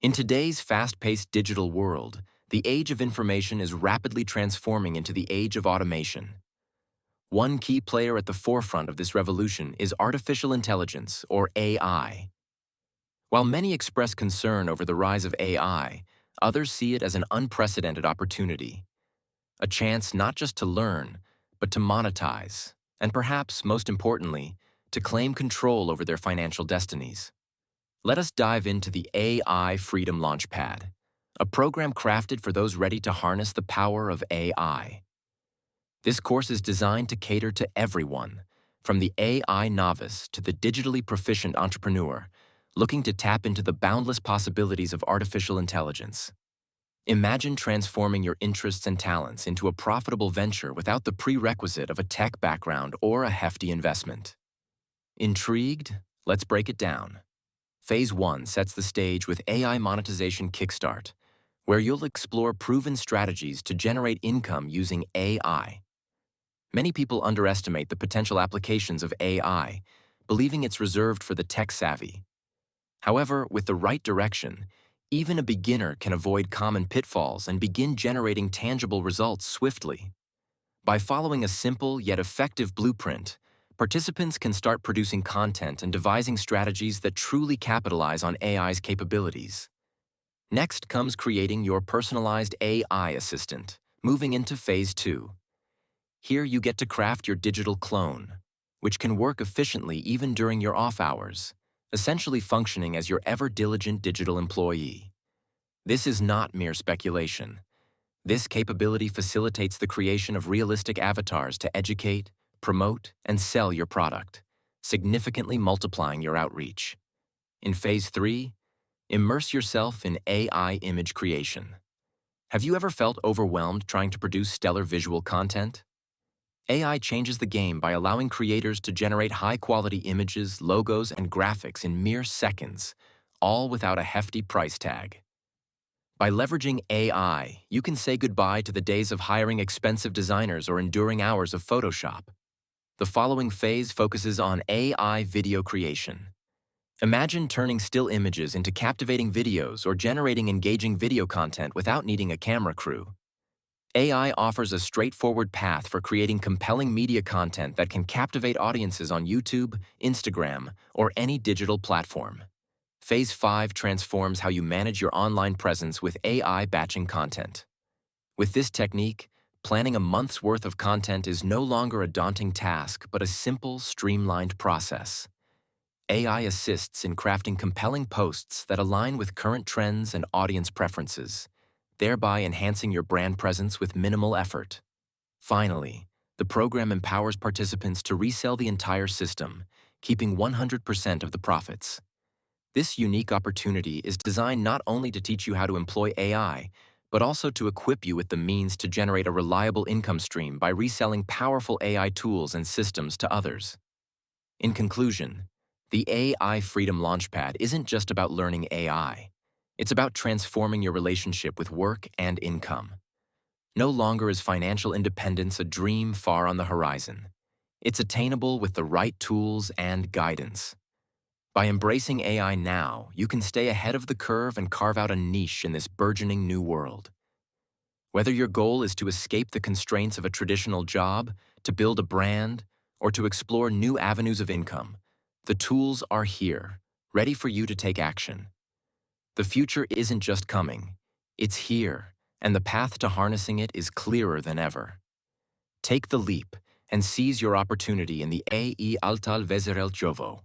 In today's fast-paced digital world, the age of information is rapidly transforming into the age of automation. One key player at the forefront of this revolution is artificial intelligence, or AI. While many express concern over the rise of AI, others see it as an unprecedented opportunity, a chance not just to learn, but to monetize, and perhaps, most importantly, to claim control over their financial destinies. Let us dive into the AI Freedom Launchpad, a program crafted for those ready to harness the power of AI. This course is designed to cater to everyone, from the AI novice to the digitally proficient entrepreneur, looking to tap into the boundless possibilities of artificial intelligence. Imagine transforming your interests and talents into a profitable venture without the prerequisite of a tech background or a hefty investment. Intrigued? Let's break it down. Phase 1 sets the stage with AI Monetization Kickstart, where you'll explore proven strategies to generate income using AI. Many people underestimate the potential applications of AI, believing it's reserved for the tech-savvy. However, with the right direction, even a beginner can avoid common pitfalls and begin generating tangible results swiftly. By following a simple yet effective blueprint, participants can start producing content and devising strategies that truly capitalize on AI's capabilities. Next comes creating your personalized AI assistant, moving into Phase 2. Here you get to craft your digital clone, which can work efficiently even during your off hours, essentially functioning as your ever-diligent digital employee. This is not mere speculation. This capability facilitates the creation of realistic avatars to educate, promote, and sell your product, significantly multiplying your outreach. In Phase 3, immerse yourself in AI image creation. Have you ever felt overwhelmed trying to produce stellar visual content? AI changes the game by allowing creators to generate high-quality images, logos, and graphics in mere seconds, all without a hefty price tag. By leveraging AI, you can say goodbye to the days of hiring expensive designers or enduring hours of Photoshop. The following phase focuses on AI video creation. Imagine turning still images into captivating videos or generating engaging video content without needing a camera crew. AI offers a straightforward path for creating compelling media content that can captivate audiences on YouTube, Instagram, or any digital platform. Phase 5 transforms how you manage your online presence with AI batching content. With this technique, planning a month's worth of content is no longer a daunting task, but a simple, streamlined process. AI assists in crafting compelling posts that align with current trends and audience preferences, thereby enhancing your brand presence with minimal effort. Finally, the program empowers participants to resell the entire system, keeping 100% of the profits. This unique opportunity is designed not only to teach you how to employ AI, but also to equip you with the means to generate a reliable income stream by reselling powerful AI tools and systems to others. In conclusion, the AI Freedom Launchpad isn't just about learning AI. It's about transforming your relationship with work and income. No longer is financial independence a dream far on the horizon. It's attainable with the right tools and guidance. By embracing AI now, you can stay ahead of the curve and carve out a niche in this burgeoning new world. Whether your goal is to escape the constraints of a traditional job, to build a brand, or to explore new avenues of income, the tools are here, ready for you to take action. The future isn't just coming, it's here, and the path to harnessing it is clearer than ever. Take the leap and seize your opportunity in the AI Altal Vezerel Jovo.